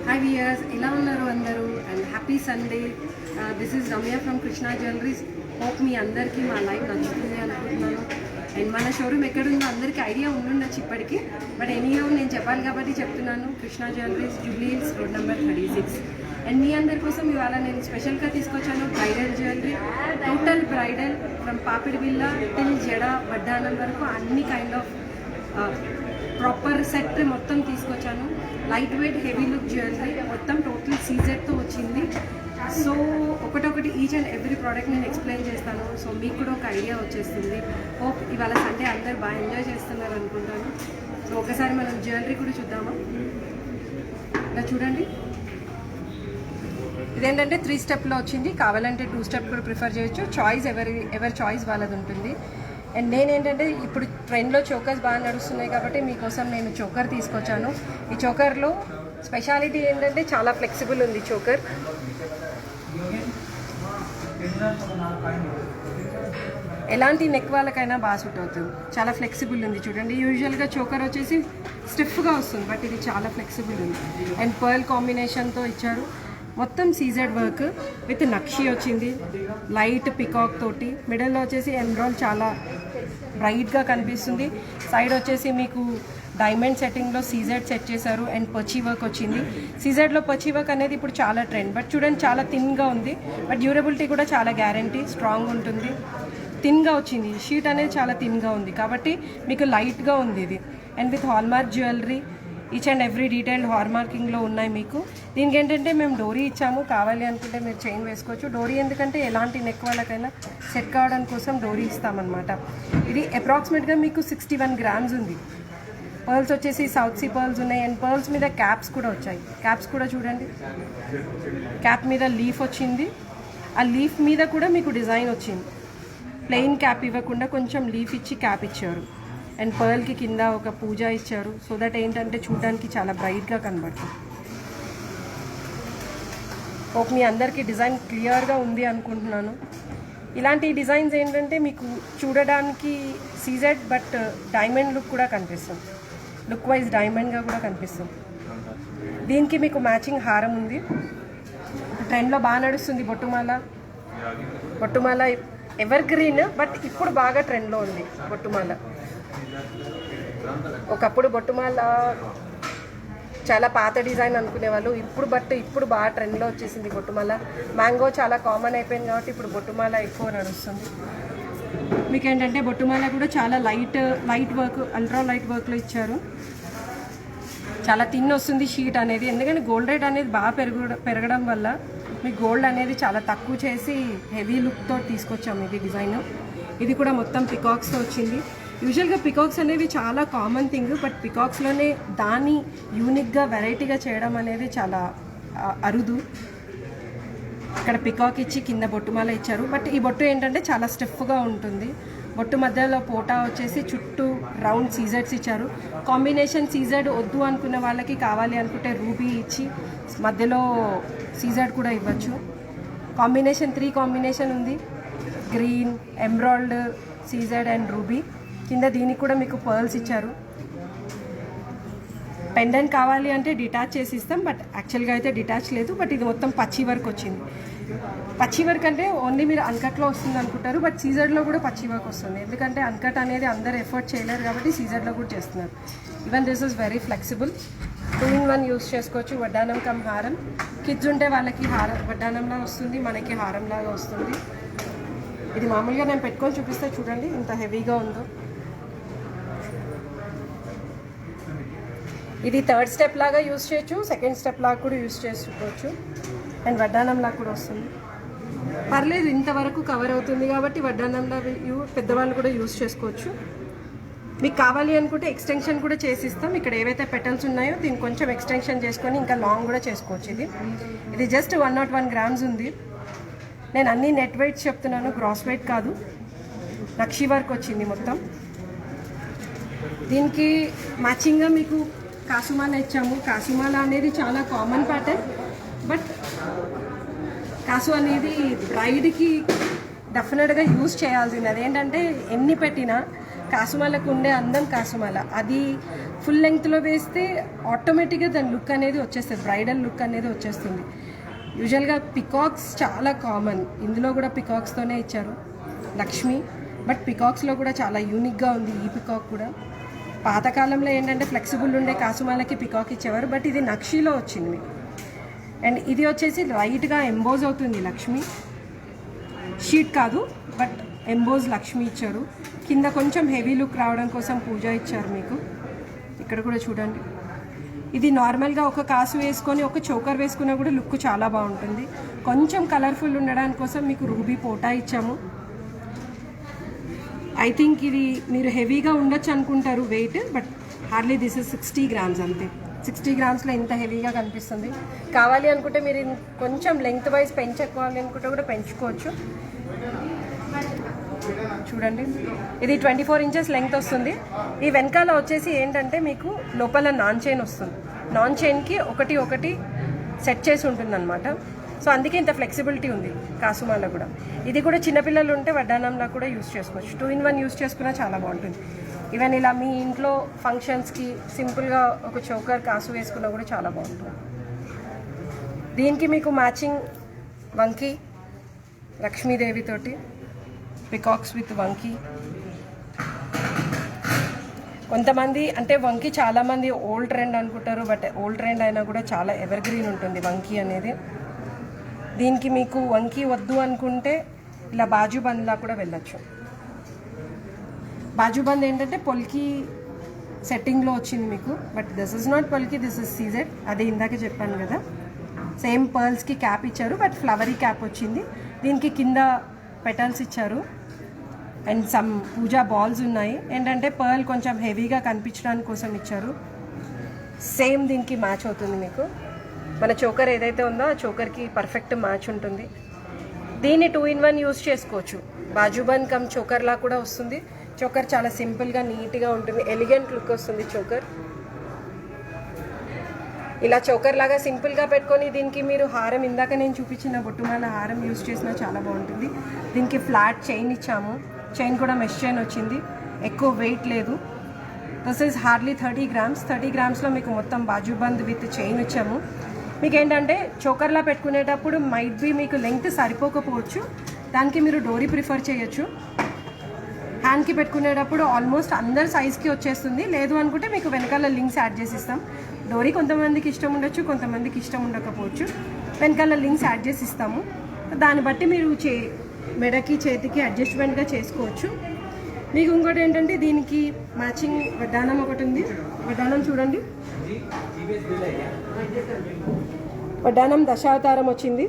Hi viewers, ఎలా ఉన్నారు అందరూ? And happy Sunday. This is Ramya from Krishna jewelleries. Hope మీ అందరికీ మా లైవ్ నచ్చుతుంది అనుకుంటున్నాను. అండ్ మన షోరూమ్ ఎక్కడుందో అందరికీ ఐడియా ఉండుండొచ్చు ఇప్పటికీ, బట్ ఎనీహౌ నేను చెప్పాలి కాబట్టి చెప్తున్నాను. Krishna jewelleries, Jubilee Hills, road number 36. And మీ అందరి కోసం ఇవాళ నేను స్పెషల్గా తీసుకొచ్చాను bridal jewellery. Total bridal from పాపిడి బిల్ల టిల్ జడ వడ్డానం వరకు అన్ని కైండ్ ఆఫ్ ప్రాపర్ సెట్ మొత్తం తీసుకొచ్చాను. Light weight heavy look jewellery మొత్తం టోటల్ సీజెడ్తో వచ్చింది. సో ఒకటొకటి ఈచ్ అండ్ ఎవ్రీ ప్రోడక్ట్ నేను ఎక్స్ప్లెయిన్ చేస్తాను. సో మీకు కూడా ఒక ఐడియా వచ్చేస్తుంది. హోప్ ఇవాళ సండే అందరు బాగా ఎంజాయ్ చేస్తున్నారు అనుకుంటాను. సో ఒకసారి మనం జ్యువెలరీ కూడా చూద్దామా? ఇలా చూడండి. ఇదేంటంటే 3 స్టెప్లో వచ్చింది. కావాలంటే 2 స్టెప్ కూడా ప్రిఫర్ చేయొచ్చు. చాయిస్ ఎవరి చాయిస్ వాళ్ళది ఉంటుంది. అండ్ నేనేంటంటే ఇప్పుడు ట్రెండ్లో చోకర్స్ బాగా నడుస్తున్నాయి కాబట్టి మీకోసం నేను చోకర్ తీసుకొచ్చాను. ఈ చోకర్లో స్పెషాలిటీ ఏంటంటే చాలా ఫ్లెక్సిబుల్ ఉంది చోకర్. ఎలాంటి నెక్ వాళ్ళకైనా బాగా సూట్ అవుతుంది. చాలా ఫ్లెక్సిబుల్ ఉంది చూడండి. యూజువల్గా చోకర్ వచ్చేసి స్టిఫ్గా వస్తుంది, బట్ ఇది చాలా ఫ్లెక్సిబుల్ ఉంది. అండ్ పర్ల్ కాంబినేషన్తో ఇచ్చారు. మొత్తం సీజెడ్ వర్క్ విత్ నక్షి వచ్చింది, లైట్ పికాక్ తోటి. మిడిల్లో వచ్చేసి ఎమ్రాల్ చాలా బ్రైట్గా కనిపిస్తుంది. సైడ్ వచ్చేసి మీకు డైమండ్ సెట్టింగ్లో సీజెడ్ సెట్ చేశారు. అండ్ పర్చీ వర్క్ వచ్చింది. సీజెడ్లో పర్చీ వర్క్ అనేది ఇప్పుడు చాలా ట్రెండ్. బట్ చూడండి చాలా థిన్గా ఉంది, బట్ డ్యూరబిలిటీ కూడా చాలా గ్యారంటీ, స్ట్రాంగ్ ఉంటుంది. థిన్గా వచ్చింది, షీట్ అనేది చాలా థిన్గా ఉంది కాబట్టి మీకు లైట్గా ఉంది ఇది. And with hallmark jewellery, each and every detailed హాల్మార్కింగ్లో ఉన్నాయి మీకు. దీనికి ఏంటంటే మేము డోరీ ఇచ్చాము, కావాలి అనుకుంటే మీరు చైన్ వేసుకోవచ్చు. డోరీ ఎందుకంటే ఎలాంటి నెక్ వాళ్ళకైనా సెట్ కావడం కోసం డోరీ ఇస్తామన్నమాట. ఇది అప్రాక్సిమేట్గా మీకు 61 గ్రామ్స్ ఉంది. పర్ల్స్ వచ్చేసి సౌత్ సీ పర్ల్స్ ఉన్నాయి. అండ్ పర్ల్స్ మీద క్యాప్స్ కూడా వచ్చాయి. క్యాప్స్ కూడా చూడండి, క్యాప్ మీద లీఫ్ వచ్చింది. ఆ లీఫ్ మీద కూడా మీకు డిజైన్ వచ్చింది. ప్లెయిన్ క్యాప్ ఇవ్వకుండా కొంచెం లీఫ్ ఇచ్చి క్యాప్ ఇచ్చారు. అండ్ పర్ల్కి కింద ఒక పూజ ఇచ్చారు. సో దట్ ఏంటంటే చూడడానికి చాలా బ్రైట్గా కనబడుతుంది. ఓకే, మీ అందరికీ డిజైన్ క్లియర్గా ఉంది అనుకుంటున్నాను. ఇలాంటి డిజైన్స్ ఏంటంటే మీకు చూడడానికి సీజెడ్ బట్ డైమండ్ లుక్ కూడా కనిపిస్తుంది. లుక్ వైజ్ డైమండ్గా కూడా కనిపిస్తుంది. దీనికి మీకు మ్యాచింగ్ హారం ఉంది. ట్రెండ్లో బాగా నడుస్తుంది బొట్టుమాల. బొట్టుమాల ఎవర్ గ్రీన్, బట్ ఇప్పుడు బాగా ట్రెండ్లో ఉంది బొట్టుమాల. ఒకప్పుడు బొట్టుమాల చాలా పాత డిజైన్ అనుకునేవాళ్ళు, ఇప్పుడు బాగా ట్రెండ్లో వచ్చేసింది బొట్టుమాల. మ్యాంగో చాలా కామన్ అయిపోయింది కాబట్టి ఇప్పుడు బొట్టుమాల ఎక్కువ నడుస్తుంది. మీకు ఏంటంటే బొట్టుమాల కూడా చాలా లైట్ వర్క్, అల్ట్రా లైట్ వర్క్లో ఇచ్చారు. చాలా థిన్ వస్తుంది షీట్ అనేది, ఎందుకంటే గోల్డ్ రేట్ అనేది బాగా పెరగడం వల్ల మీకు గోల్డ్ అనేది చాలా తక్కువ చేసి హెవీ లుక్తో తీసుకొచ్చాము ఇది డిజైన్. ఇది కూడా మొత్తం పికాక్స్తో వచ్చింది. యూజువల్గా పికాక్స్ అనేవి చాలా కామన్ థింగ్, బట్ పికాక్స్లోనే దాన్ని యూనిక్గా వెరైటీగా చేయడం అనేది చాలా అరుదు. ఇక్కడ పికాక్ ఇచ్చి కింద బొట్టుమాల ఇచ్చారు. బట్ ఈ బొట్టు ఏంటంటే చాలా స్టిఫ్గా ఉంటుంది. బొట్టు మధ్యలో పోటా వచ్చేసి చుట్టూ రౌండ్ సీజెడ్స్ ఇచ్చారు. కాంబినేషన్ సీజెడ్ వద్దు అనుకున్న వాళ్ళకి కావాలి అనుకుంటే రూబీ ఇచ్చి మధ్యలో సీజెడ్ కూడా ఇవ్వచ్చు. కాంబినేషన్ 3 కాంబినేషన్ ఉంది. Green, emerald, CZ and ruby. కింద దీనికి కూడా మీకు పర్ల్స్ ఇచ్చారు. పెండెంట్ కావాలి అంటే డిటాచ్ చేసి ఇస్తాం, బట్ యాక్చువల్గా అయితే డిటాచ్ లేదు. బట్ ఇది మొత్తం పచ్చి వర్క్ వచ్చింది. పచ్చి వర్క్ అంటే ఓన్లీ మీరు అన్కట్లో వస్తుంది అనుకుంటారు, బట్ సీజెడ్లో కూడా పచ్చి వర్క్ వస్తుంది. ఎందుకంటే అన్కట్ అనేది అందరు ఎఫర్ట్ చేయలేరు కాబట్టి సీజెడ్లో కూడా చేస్తున్నారు. Even this is very flexible. 2-in-1 use చేసుకోవచ్చు. వడ్డానం కమ్ హారం. కిడ్స్ ఉంటే వాళ్ళకి వడ్డానంలా వస్తుంది, మనకి హారంలాగా వస్తుంది. ఇది మామూలుగా నేను పెట్టుకొని చూపిస్తే చూడండి ఇంత హెవీగా ఉందో. ఇది 3rd స్టెప్ లాగా యూస్ చేయొచ్చు, 2nd స్టెప్ లాగా కూడా యూస్ చేసుకోవచ్చు. అండ్ వడ్డానంలా కూడా వస్తుంది. పర్లేదు, ఇంతవరకు కవర్ అవుతుంది కాబట్టి వడ్డానంలా పెద్దవాళ్ళు కూడా యూస్ చేసుకోవచ్చు. మీకు కావాలి అనుకుంటే ఎక్స్టెన్షన్ కూడా చేసిస్తాం. ఇక్కడ ఏవైతే పెటల్స్ ఉన్నాయో దీన్ని కొంచెం ఎక్స్టెన్షన్ చేసుకొని ఇంకా లాంగ్ కూడా చేసుకోవచ్చు. ఇది జస్ట్ 101 గ్రామ్స్ ఉంది. నేను అన్ని నెట్ వెయిట్స్ చెప్తున్నాను, గ్రాస్ వెయిట్ కాదు. నక్షి వర్క్ వచ్చింది మొత్తం. దీనికి మ్యాచింగ్గా మీకు కాసుమాల ఇచ్చాము. కాసుమాల అనేది చాలా కామన్ ప్యాటర్న్, బట్ కాసు అనేది బ్రైడ్కి డెఫినెట్గా యూజ్ చేయాల్సింది. అదేంటంటే ఎన్ని పెట్టినా కాసుమాలకు ఉండే అందం కాసుమాల, అది ఫుల్ లెంగ్త్లో వేస్తే ఆటోమేటిక్గా దాని లుక్ అనేది వచ్చేస్తుంది, బ్రైడల్ లుక్ అనేది వచ్చేస్తుంది. యూజువల్గా పికాక్స్ చాలా కామన్, ఇందులో కూడా పికాక్స్తోనే ఇచ్చారు లక్ష్మి. బట్ పికాక్స్లో కూడా చాలా యూనిక్గా ఉంది ఈ పికాక్ కూడా. పాతకాలంలో ఏంటంటే ఫ్లెక్సిబుల్ ఉండే కాసుమాలకి పికాక్ ఇచ్చేవారు, బట్ ఇది నక్షీలో వచ్చింది మీకు. అండ్ ఇది వచ్చేసి లైట్గా ఎంబోజ్ అవుతుంది లక్ష్మి, షీట్ కాదు బట్ ఎంబోజ్ లక్ష్మి ఇచ్చారు. కింద కొంచెం హెవీ లుక్ రావడం కోసం పూజ ఇచ్చారు మీకు. ఇక్కడ కూడా చూడండి, ఇది నార్మల్గా ఒక కాసు వేసుకొని ఒక చోకర్ వేసుకున్నా కూడా లుక్ చాలా బాగుంటుంది. కొంచెం కలర్ఫుల్ ఉండడానికి కోసం మీకు రూబీ పోటా ఇచ్చాము. ఐ థింక్ ఇది మీరు హెవీగా ఉండొచ్చు అనుకుంటారు weight, but hardly this is 60 grams అంతే. 60 grams ఇంత హెవీగా కనిపిస్తుంది. కావాలి అనుకుంటే మీరు కొంచెం లెంగ్త్ వైజ్ పెంచుకోవాలి అనుకుంటే కూడా పెంచుకోవచ్చు. చూడండి, ఇది 24 inches లెంగ్త్ వస్తుంది. ఈ వెనకాల వచ్చేసి ఏంటంటే మీకు లోపల నాన్ చైన్ వస్తుంది, నాన్ చైన్కి ఒకటి సెట్ చేసి ఉంటుంది అనమాట. సో అందుకే ఇంత ఫ్లెక్సిబిలిటీ ఉంది కాసుమాలో కూడా. ఇది కూడా చిన్నపిల్లలు ఉంటే వడ్డానంలా కూడా యూస్ చేసుకోవచ్చు, 2-in-1 యూస్ చేసుకున్నా చాలా బాగుంటుంది. ఈవెన్ ఇలా మీ ఇంట్లో ఫంక్షన్స్కి సింపుల్గా ఒక చోకర్ కాసు వేసుకున్నా కూడా చాలా బాగుంటుంది. దీనికి మీకు మ్యాచింగ్ వంకీ లక్ష్మీదేవితోటి, పికాక్స్ విత్ వంకీ. కొంతమంది అంటే వంకీ చాలామంది ఓల్డ్ ట్రెండ్ అనుకుంటారు, బట్ ఓల్డ్ ట్రెండ్ అయినా కూడా చాలా ఎవర్ గ్రీన్ ఉంటుంది వంకీ అనేది. దీనికి మీకు వంకీ వద్దు అనుకుంటే ఇలా బాజుబంద్లా కూడా వెళ్ళచ్చు. బాజుబంద్ ఏంటంటే పొల్కి సెట్టింగ్లో వచ్చింది మీకు, but this is not పొల్కి, this is CZ. అది ఇందాక చెప్పాను కదా, సేమ్ పర్ల్స్కి క్యాప్ ఇచ్చారు బట్ ఫ్లవరీ క్యాప్ వచ్చింది. దీనికి కింద పెటల్స్ ఇచ్చారు అండ్ సమ్ పూజా బాల్స్ ఉన్నాయి. ఏంటంటే పర్ల్ కొంచెం హెవీగా కనిపించడానికి కోసం ఇచ్చారు. సేమ్ దీనికి మ్యాచ్ అవుతుంది మీకు. మన చోకర్ ఏదైతే ఉందో ఆ చోకర్కి పర్ఫెక్ట్ మ్యాచ్ ఉంటుంది. దీన్ని 2-in-1 యూస్ చేసుకోవచ్చు. బాజుబంద్ కమ్ చోకర్లా కూడా వస్తుంది. చోకర్ చాలా సింపుల్గా నీట్గా ఉంటుంది, ఎలిగెంట్ లుక్ వస్తుంది చోకర్. ఇలా చోకర్ లాగా సింపుల్గా పెట్టుకొని దీనికి మీరు హారం, ఇందాక నేను చూపించిన బొట్టుమాల హారం యూస్ చేసినా చాలా బాగుంటుంది. దీనికి ఫ్లాట్ చైన్ ఇచ్చాము, చైన్ కూడా మెష్ చైన్ వచ్చింది, ఎక్కువ వెయిట్ లేదు. This is hardly 30 grams. 30 gramsలో మీకు మొత్తం బాజుబంద్ విత్ చైన్ ఇచ్చాము. మీకు ఏంటంటే చోకర్లా పెట్టుకునేటప్పుడు మైట్ బీ మీకు లెంగ్త్ సరిపోకపోవచ్చు, దానికి మీరు డోరీ ప్రిఫర్ చేయొచ్చు. హ్యాండ్కి పెట్టుకునేటప్పుడు ఆల్మోస్ట్ అందరి సైజ్కి వచ్చేస్తుంది. లేదు అనుకుంటే మీకు వెనకాల లింక్స్ యాడ్ చేసి ఇస్తాం. డోరీ కొంతమందికి ఇష్టం ఉండొచ్చు, కొంతమందికి ఇష్టం ఉండకపోవచ్చు. వెనకాల లింక్స్ యాడ్ చేసి ఇస్తాము. దాన్ని బట్టి మీరు మెడకి చేతికి అడ్జస్ట్మెంట్గా చేసుకోవచ్చు. మీకు ఇంకోటి ఏంటంటే దీనికి మ్యాచింగ్ వడ్డానం ఒకటి ఉంది. వడ్డానం చూడండి, వడ్డానం దశావతారం వచ్చింది.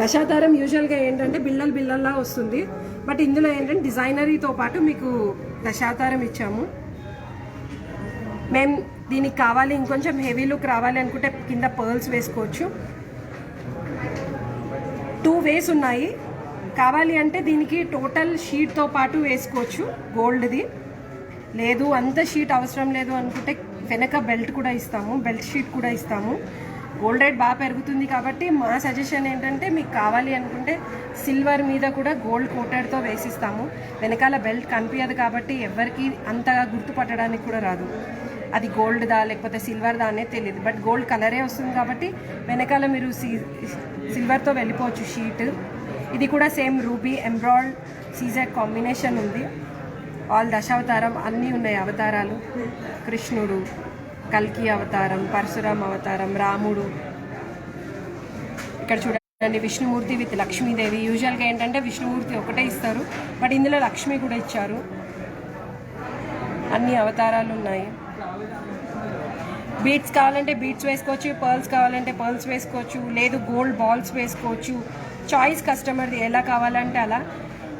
దశావతారం యూజువల్గా ఏంటంటే బిళ్ళల్లా వస్తుంది, బట్ ఇందులో ఏంటంటే డిజైనరీతో పాటు మీకు దశావతారం ఇచ్చాము. మేము దీనికి కావాలి ఇంకొంచెం హెవీ లుక్ రావాలి అనుకుంటే కింద పర్ల్స్ వేసుకోవచ్చు. 2 ways ఉన్నాయి. కావాలి అంటే దీనికి టోటల్ షీట్తో పాటు వేసుకోవచ్చు గోల్డ్ది. లేదు అంత షీట్ అవసరం లేదు అనుకుంటే వెనక బెల్ట్ కూడా ఇస్తాము, బెల్ట్ షీట్ కూడా ఇస్తాము. గోల్డ్ రేట్ బాగా పెరుగుతుంది కాబట్టి మా సజెషన్ ఏంటంటే మీకు కావాలి అనుకుంటే సిల్వర్ మీద కూడా గోల్డ్ కోటెడ్తో వేసిస్తాము. వెనకాల బెల్ట్ కనిపించదు కాబట్టి ఎవరికి అంతగా గుర్తుపట్టడానికి కూడా రాదు అది గోల్డ్దా లేకపోతే సిల్వర్దా అనేది తెలియదు. బట్ గోల్డ్ కలరే వస్తుంది కాబట్టి వెనకాల మీరు సిల్వర్తో వెళ్ళిపోవచ్చు షీట్. ఇది కూడా సేమ్ రూబీ ఎంబ్రాయిడ్ సీజెడ్ కాంబినేషన్ ఉంది. ఆల్ దశావతారం అన్నీ ఉన్నాయి అవతారాలు. కృష్ణుడు, కల్కి అవతారం, పరశురామ అవతారం, రాముడు. ఇక్కడ చూడండి విష్ణుమూర్తి విత్ లక్ష్మీదేవి. యూజువల్గా ఏంటంటే విష్ణుమూర్తి ఒకటే ఇస్తారు, బట్ ఇందులో లక్ష్మి కూడా ఇచ్చారు. అన్ని అవతారాలు ఉన్నాయి. బీట్స్ కావాలంటే బీట్స్ వేసుకోవచ్చు, పర్ల్స్ కావాలంటే పర్ల్స్ వేసుకోవచ్చు, లేదు గోల్డ్ బాల్స్ వేసుకోవచ్చు. చాయిస్ కస్టమర్ది, ఎలా కావాలంటే అలా.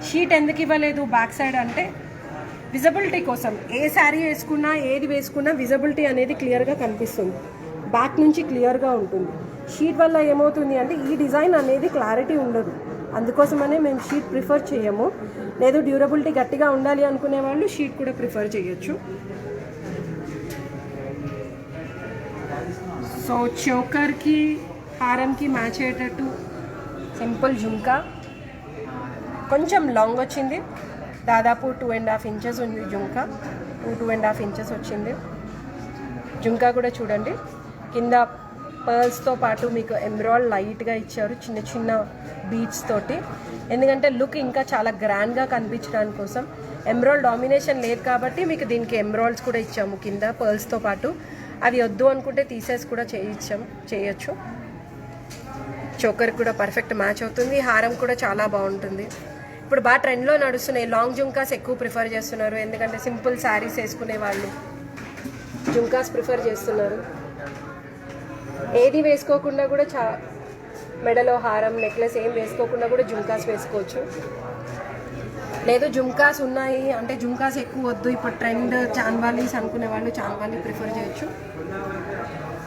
షీట్ ఎందుకు ఇవ్వలేదు బ్యాక్ సైడ్ అంటే విజిబిలిటీ కోసం. ఏ శారీ వేసుకున్నా ఏది వేసుకున్నా విజిబిలిటీ అనేది క్లియర్గా కనిపిస్తుంది, బ్యాక్ నుంచి క్లియర్గా ఉంటుంది. షీట్ వల్ల ఏమవుతుంది అంటే ఈ డిజైన్ అనేది క్లారిటీ ఉండదు, అందుకోసమనే మేము షీట్ ప్రిఫర్ చేయము. లేదు డ్యూరబిలిటీ గట్టిగా ఉండాలి అనుకునే వాళ్ళు షీట్ కూడా ప్రిఫర్ చేయొచ్చు. సో చోకర్కి హారంకి మ్యాచ్ అయ్యేటట్టు సింపుల్ జుంకా. కొంచెం లాంగ్ వచ్చింది, దాదాపు 2.5 ఇంచెస్ ఉంది జుంకా, 2.5 ఇంచెస్ వచ్చింది. జుంకా కూడా చూడండి, కింద పర్ల్స్తో పాటు మీకు ఎమ్రాల్డ్ లైట్గా ఇచ్చారు, చిన్న చిన్న బీడ్స్ తోటి. ఎందుకంటే లుక్ ఇంకా చాలా గ్రాండ్గా కనిపించడానికి కోసం. ఎమ్రాల్డ్ డామినేషన్ లేదు కాబట్టి మీకు దీనికి ఎమ్రాల్డ్స్ కూడా ఇచ్చాము కింద పర్ల్స్తో పాటు. అవి వద్దు అనుకుంటే తీసేసి కూడా చేయొచ్చు. చోకర్ కూడా పర్ఫెక్ట్ మ్యాచ్ అవుతుంది. హారం కూడా చాలా బాగుంటుంది. ఇప్పుడు బాగా ట్రెండ్లో నడుస్తున్నాయి. లాంగ్ జుంకాస్ ఎక్కువ ప్రిఫర్ చేస్తున్నారు, ఎందుకంటే సింపుల్ శారీస్ వేసుకునే వాళ్ళు జుంకాస్ ప్రిఫర్ చేస్తున్నారు. ఏది వేసుకోకుండా కూడా మెడలో హారం, నెక్లెస్ ఏం వేసుకోకుండా కూడా జుంకాస్ వేసుకోవచ్చు. లేదు జుంకాస్ ఉన్నాయి అంటే జుంకాస్ ఎక్కువ వద్దు, ఇప్పుడు ట్రెండ్ చాన్బాలీస్ అనుకునే వాళ్ళు చాన్బాలీ ప్రిఫర్ చేయొచ్చు.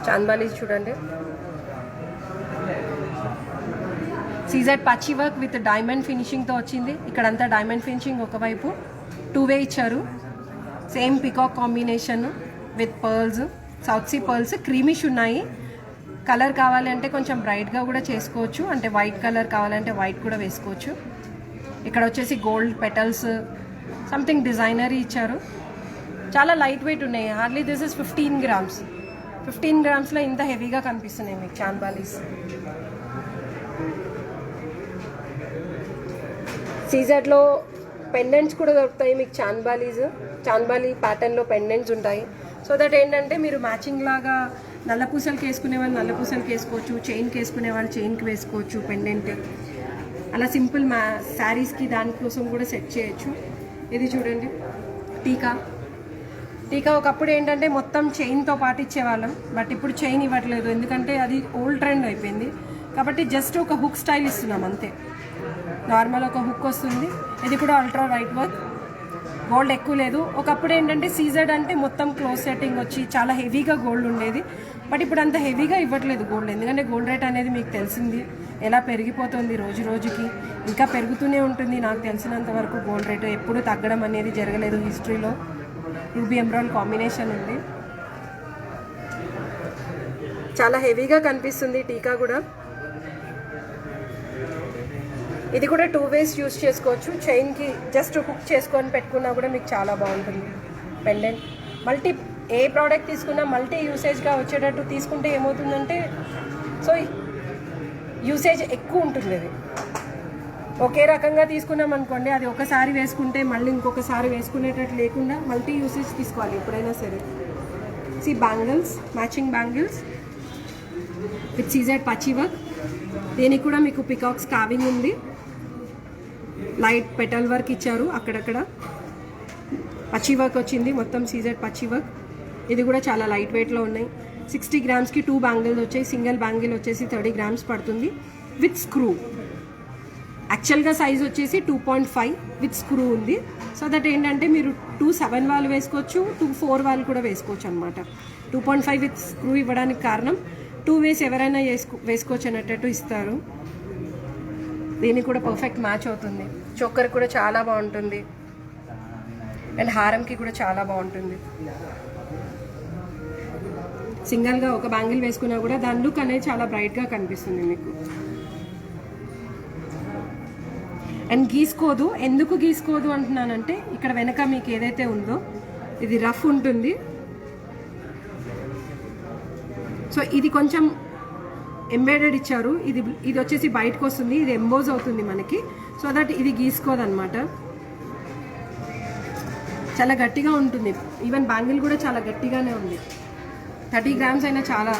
చాన్బాలీస్ చూడండి, సీజెడ్ పచ్చి వర్క్ విత్ డైమండ్ ఫినిషింగ్తో వచ్చింది. ఇక్కడంతా డైమండ్ ఫినిషింగ్, ఒకవైపు 2-వే ఇచ్చారు. Same peacock combination with pearls, south sea pearls creamish ఉన్నాయి. కలర్ కావాలి అంటే కొంచెం బ్రైట్గా కూడా చేసుకోవచ్చు, అంటే వైట్ కలర్ కావాలంటే వైట్ కూడా వేసుకోవచ్చు. ఇక్కడ వచ్చేసి గోల్డ్ పెటల్స్, సంథింగ్ డిజైనరీ ఇచ్చారు. చాలా లైట్ వెయిట్ ఉన్నాయి. Hardly this is 15 grams. 15 grams ఇంత హెవీగా కనిపిస్తున్నాయి మీకు చాన్బాలీస్. సీజెడ్లో పెండెంట్స్ కూడా దొరుకుతాయి మీకు. చాన్బాలీ ప్యాటర్న్లో పెండెంట్స్ ఉంటాయి. సో దట్ ఏంటంటే మీరు మ్యాచింగ్ లాగా నల్లపూసలకి వేసుకునే వాళ్ళు నల్లపూసలకి వేసుకోవచ్చు, చైన్కి వేసుకునే వాళ్ళు చైన్కి వేసుకోవచ్చు పెండెంట్. అలా సింపుల్ శారీస్కి దానికోసం కూడా సెట్ చేయొచ్చు. ఇది చూడండి, టీకా ఒకప్పుడు ఏంటంటే మొత్తం చైన్తో పాటు ఇచ్చేవాళ్ళం, బట్ ఇప్పుడు చైన్ ఇవ్వట్లేదు, ఎందుకంటే అది ఓల్డ్ ట్రెండ్ అయిపోయింది. కాబట్టి జస్ట్ ఒక హుక్ స్టైల్ ఇస్తున్నాం అంతే. నార్మల్ ఒక హుక్ వస్తుంది. ఇది కూడా అల్ట్రా వైట్ వర్క్, గోల్డ్ ఎక్కువ లేదు. ఒకప్పుడు ఏంటంటే సీజెడ్ అంటే మొత్తం క్లోజ్ సెట్టింగ్ వచ్చి చాలా హెవీగా గోల్డ్ ఉండేది, బట్ ఇప్పుడు అంత హెవీగా ఇవ్వట్లేదు గోల్డ్. ఎందుకంటే గోల్డ్ రేట్ అనేది మీకు తెలిసింది ఎలా పెరిగిపోతుంది రోజు రోజుకి, ఇంకా పెరుగుతూనే ఉంటుంది. నాకు తెలిసినంత వరకు గోల్డ్ రేటు ఎప్పుడు తగ్గడం అనేది జరగలేదు హిస్టరీలో. రూబీ ఎమరాల్డ్ కాంబినేషన్ ఉంది, చాలా హెవీగా కనిపిస్తుంది టీకా కూడా. ఇది కూడా 2 ways యూస్ చేసుకోవచ్చు. చైన్కి జస్ట్ హుక్ చేసుకొని పెట్టుకున్నా కూడా మీకు చాలా బాగుంటుంది పెండెంట్. ఏ ప్రోడక్ట్ తీసుకున్నా మల్టీ యూసేజ్గా వచ్చేటట్టు తీసుకుంటే ఏమవుతుందంటే, సో యూసేజ్ ఎక్కువ ఉంటుంది. అది ఒకే రకంగా తీసుకున్నాం అనుకోండి, అది ఒకసారి వేసుకుంటే మళ్ళీ ఇంకొకసారి వేసుకునేటట్టు లేకుండా మల్టీ యూసేజ్ తీసుకోవాలి ఎప్పుడైనా సరే. Bangles, matching bangles with CZ పచ్చి వర్క్. దీనికి కూడా మీకు పికాక్స్ కావింగ్ ఉంది, లైట్ పెటల్ వర్క్ ఇచ్చారు, అక్కడక్కడ పచ్చి వర్క్ వచ్చింది, మొత్తం సీజెడ్ పచ్చి వర్క్. ఇది కూడా చాలా లైట్ వెయిట్లో ఉన్నాయి. 60 grams 2 బ్యాంగిల్స్ వచ్చాయి. సింగిల్ బ్యాంగిల్ వచ్చేసి 30 grams పడుతుంది విత్ స్క్రూ. యాక్చువల్గా సైజ్ వచ్చేసి 2.5 విత్ స్క్రూ ఉంది. సో దట్ ఏంటంటే మీరు 2 7 వాళ్ళు వేసుకోవచ్చు, 2 4 వాళ్ళు కూడా వేసుకోవచ్చు అనమాట. 2.5 విత్ స్క్రూ ఇవ్వడానికి కారణం 2 ways ఎవరైనా వేసుకోవచ్చు అనేటట్టు ఇస్తారు. దీనికి కూడా పర్ఫెక్ట్ మ్యాచ్ అవుతుంది. చోకర్ కూడా చాలా బాగుంటుంది, అండ్ హారంకి కూడా చాలా బాగుంటుంది. సింగిల్గా ఒక బ్యాంగిల్ వేసుకున్నా కూడా దాని లుక్ అనేది చాలా బ్రైట్గా కనిపిస్తుంది మీకు. అండ్ గీసుకోదు. ఎందుకు గీసుకోదు అంటున్నానంటే, ఇక్కడ వెనక మీకు ఏదైతే ఉందో ఇది రఫ్ ఉంటుంది. సో ఇది కొంచెం ఎంబెడెడ్ ఇచ్చారు, ఇది వచ్చేసి బయటకు వస్తుంది, ఇది ఎంబోజ్ అవుతుంది మనకి. సో దట్ ఇది గీసుకోదన్నమాట. చాలా గట్టిగా ఉంటుంది. ఈవెన్ బ్యాంగిల్ కూడా చాలా గట్టిగానే ఉంది. 30 grams అయినా చాలా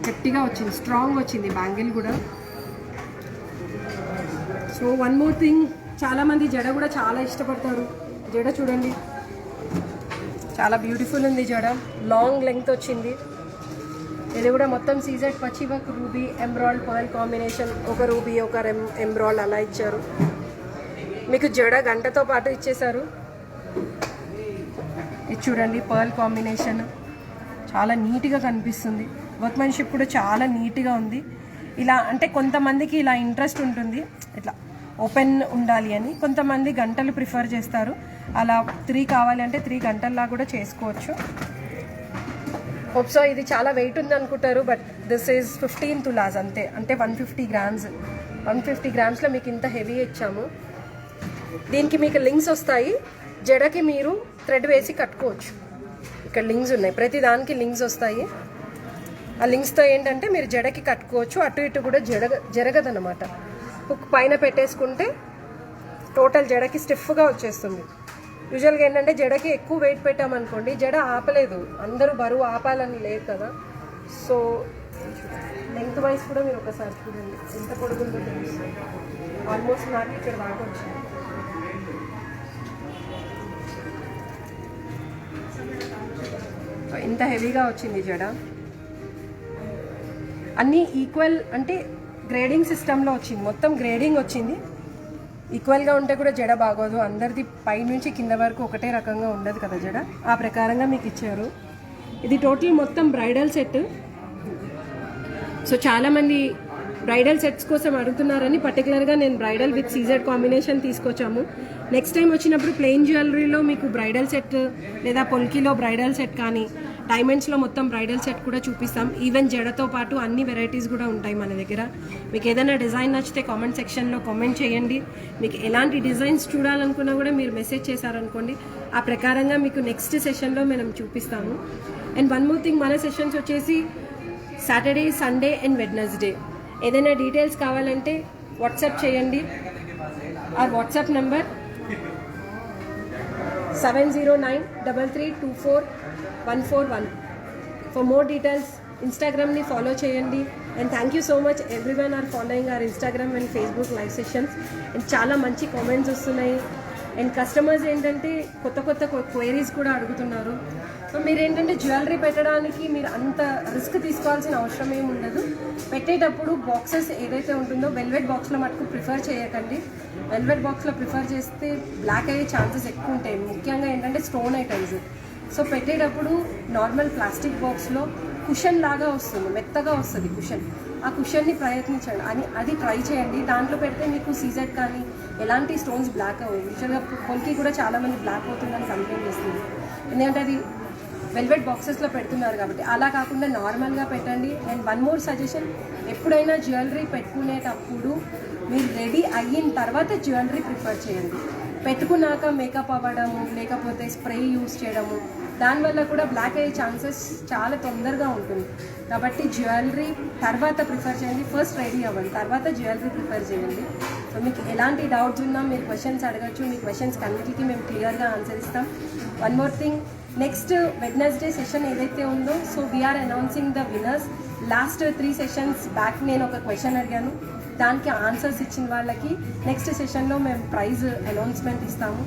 గట్టిగా వచ్చింది, స్ట్రాంగ్ వచ్చింది బ్యాంగిల్ కూడా. సో వన్ మోర్ థింగ్, చాలామంది జడ కూడా చాలా ఇష్టపడతారు. జడ చూడండి, చాలా బ్యూటిఫుల్ ఉంది జడ, లాంగ్ లెంగ్త్ వచ్చింది. ఇది కూడా మొత్తం సీజెడ్ పచ్చి work, ruby emerald pearl combination. ఒక రూబీ ఒక ఎమరాల్డ్ అలా ఇచ్చారు. మీకు జడ గంటతో పాటు ఇచ్చేశారు. ఇది చూడండి, పర్ల్ కాంబినేషన్ చాలా నీట్గా కనిపిస్తుంది. వర్క్మెన్షిప్ కూడా చాలా నీట్గా ఉంది. ఇలా అంటే కొంతమందికి ఇలా ఇంట్రెస్ట్ ఉంటుంది, ఇట్లా ఓపెన్ ఉండాలి అని. కొంతమంది గంటలు ప్రిఫర్ చేస్తారు. అలా 3 కావాలి అంటే 3 గంటల్లా కూడా చేసుకోవచ్చు. సో ఇది చాలా వెయిట్ ఉంది అనుకుంటారు, బట్ దిస్ ఈజ్ 15 తులాస్ అంతే, అంటే 150 grams. 150 grams మీకు ఇంత హెవీ ఇచ్చాము. దీనికి మీకు లింక్స్ వస్తాయి, జడకి మీరు థ్రెడ్ వేసి కట్టుకోవచ్చు. ఇక్కడ లింక్స్ ఉన్నాయి, ప్రతి దానికి లింక్స్ వస్తాయి. ఆ లింక్స్తో ఏంటంటే మీరు జడకి కట్టుకోవచ్చు, అటు ఇటు కూడా జరగదన్నమాట. హుక్ పైన పెట్టేసుకుంటే టోటల్ జడకి స్టిఫ్గా వచ్చేస్తుంది. యూజువల్గా ఏంటంటే జడకి ఎక్కువ వెయిట్ పెట్టామనుకోండి, జడ ఆపలేదు, అందరూ బరువు ఆపాలని లేదు కదా. సో లెంగ్త్ వైజ్ కూడా మీరు ఒకసారి చూడండి ఎంత పొడుగుందో తెలుస్తుంది. ఆల్మోస్ట్ నాకు ఇక్కడ దాకా వచ్చింది. ఇంత హెవీగా వచ్చింది జడ. అన్నీ ఈక్వల్ అంటే గ్రేడింగ్ సిస్టంలో వచ్చింది, మొత్తం గ్రేడింగ్ వచ్చింది. ఈక్వల్గా ఉంటే కూడా జడ బాగోదు, అందరిది పైనుంచి కింద వరకు ఒకటే రకంగా ఉండదు కదా జడ, ఆ ప్రకారంగా మీకు ఇచ్చారు. ఇది టోటల్ మొత్తం బ్రైడల్ సెట్. సో చాలామంది బ్రైడల్ సెట్స్ కోసం అడుగుతున్నారని పర్టికులర్గా నేను బ్రైడల్ విత్ సీజెడ్ కాంబినేషన్ తీసుకొచ్చాము. నెక్స్ట్ టైం వచ్చినప్పుడు ప్లెయిన్ జ్యువెలరీలో మీకు బ్రైడల్ సెట్ లేదా పొల్కీలో బ్రైడల్ సెట్ కానీ డైమండ్స్లో మొత్తం బ్రైడల్ సెట్ కూడా చూపిస్తాం. ఈవెన్ జడతో పాటు అన్ని వెరైటీస్ కూడా ఉంటాయి మన దగ్గర. మీకు ఏదైనా డిజైన్ నచ్చితే కామెంట్ సెక్షన్లో కామెంట్ చేయండి. మీకు ఎలాంటి డిజైన్స్ చూడాలనుకున్నా కూడా మీరు మెసేజ్ చేశారనుకోండి, ఆ ప్రకారంగా మీకు నెక్స్ట్ సెషన్లో మనం చూపిస్తాము. అండ్ వన్ మోర్ థింగ్, మన సెషన్స్ వచ్చేసి సాటర్డే, సండే అండ్ వెడ్నెస్డే. ఏదైనా డీటెయిల్స్ కావాలంటే వాట్సాప్ చేయండి. ఆ WhatsApp number 7093324141. For more details ఇన్స్టాగ్రామ్ని ఫాలో చేయండి. And thank you so much everyone are following our Instagram and Facebook live sessions. And చాలా మంచి కామెంట్స్ వస్తున్నాయి. అండ్ కస్టమర్స్ ఏంటంటే కొత్త కొత్త క్వైరీస్ కూడా అడుగుతున్నారు. సో మీరు ఏంటంటే జ్యువెలరీ పెట్టడానికి మీరు అంత రిస్క్ తీసుకోవాల్సిన అవసరం ఏమి ఉండదు. పెట్టేటప్పుడు బాక్సెస్ ఏదైతే ఉంటుందో వెల్వెట్ బాక్స్లో మటుకు ప్రిఫర్ చేయకండి. వెల్వెట్ బాక్స్లో ప్రిఫర్ చేస్తే బ్లాక్ అయ్యే ఛాన్సెస్ ఎక్కువ ఉంటాయి, ముఖ్యంగా ఏంటంటే స్టోన్ ఐటమ్స్. సో పెట్టేటప్పుడు నార్మల్ ప్లాస్టిక్ బాక్స్లో కుషన్ లాగా వస్తుంది, మెత్తగా వస్తుంది కుషన్. ఆ కుషన్ని ప్రయత్నించండి, అది ట్రై చేయండి. దాంట్లో పెడితే మీకు సీజెడ్ కానీ ఎలాంటి స్టోన్స్ బ్లాక్ అవ్వవు. యూజువల్గా పొల్కి కూడా చాలామంది బ్లాక్ అవుతుందని కంప్లైంట్ చేస్తుంది, ఎందుకంటే అది వెల్వెట్ బాక్సెస్లో పెడుతున్నారు కాబట్టి. అలా కాకుండా నార్మల్గా పెట్టండి. అండ్ వన్ మోర్ సజెషన్, ఎప్పుడైనా జ్యువెలరీ పెట్టుకునేటప్పుడు మీరు రెడీ అయిన తర్వాత జ్యువెలరీ ప్రిఫర్ చేయండి. పెట్టుకున్నాక మేకప్ అవ్వడము లేకపోతే స్ప్రే యూస్ చేయడము దానివల్ల కూడా బ్లాక్ అయ్యే ఛాన్సెస్ చాలా తొందరగా ఉంటుంది. కాబట్టి జ్యువెలరీ తర్వాత ప్రిఫర్ చేయండి. ఫస్ట్ రెడీ అవ్వండి, తర్వాత జ్యువెలరీ ప్రిఫర్ చేయండి. సో మీకు ఎలాంటి డౌట్స్ ఉన్నా మీరు క్వశ్చన్స్ అడగచ్చు. మీ క్వశ్చన్స్కి అన్నిటికీ మేము క్లియర్గా ఆన్సర్ ఇస్తాం. One more thing, next Wednesday session ఏదైతే ఉందో, so we are announcing the winners. Last 3 sessions back నేను ఒక క్వశ్చన్ అడిగాను, దానికి ఆన్సర్స్ ఇచ్చిన వాళ్ళకి నెక్స్ట్ సెషన్లో మేము ప్రైజ్ అనౌన్స్మెంట్ ఇస్తాము.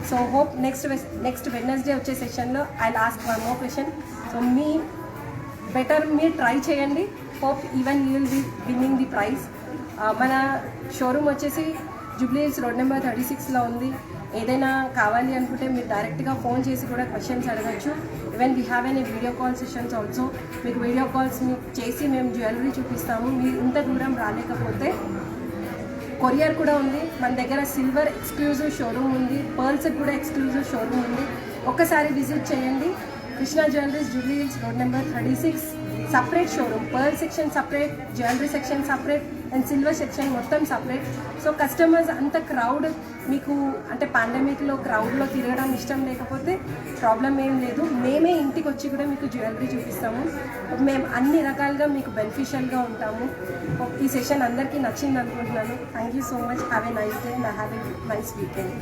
సో హోప్ నెక్స్ట్ వెడ్నెస్డే వచ్చే సెషన్లో I ask one more question. So మీరు ట్రై చేయండి. Hope even you will be winning the prize. మన షోరూమ్ వచ్చేసి జూబ్లీ హిల్స్ రోడ్ నెంబర్ 36లో ఉంది. ఏదైనా కావాలి అనుకుంటే మీరు డైరెక్ట్గా ఫోన్ చేసి కూడా క్వశ్చన్స్ అడగచ్చు. Even we have any video call sessions also. మీకు వీడియో కాల్స్ చేసి మేము జ్యువెలరీ చూపిస్తాము. మీరు ఇంత దూరం రాలేకపోతే కొరియర్ కూడా ఉంది. మన దగ్గర సిల్వర్ ఎక్స్క్లూజివ్ షోరూమ్ ఉంది, పర్ల్స్కి కూడా ఎక్స్క్లూజివ్ షోరూమ్ ఉంది. ఒక్కసారి విజిట్ చేయండి. Krishna jewelleries, Jubilee Hills road number 36. Separate showroom, pearl section separate, jewellery section separate and silver section మొత్తం సపరేట్. సో కస్టమర్స్ అంత క్రౌడ్, మీకు అంటే పాండమిక్లో క్రౌడ్లో తిరగడం ఇష్టం లేకపోతే ప్రాబ్లం ఏం లేదు. మేమే ఇంటికి వచ్చి కూడా మీకు జ్యువెలరీ చూపిస్తాము. మేము అన్ని రకాలుగా మీకు బెనిఫిషియల్గా ఉంటాము. ఈ సెషన్ అందరికీ నచ్చింది అనుకుంటున్నాను. Thank you so much. Have a nice day and have a nice weekend.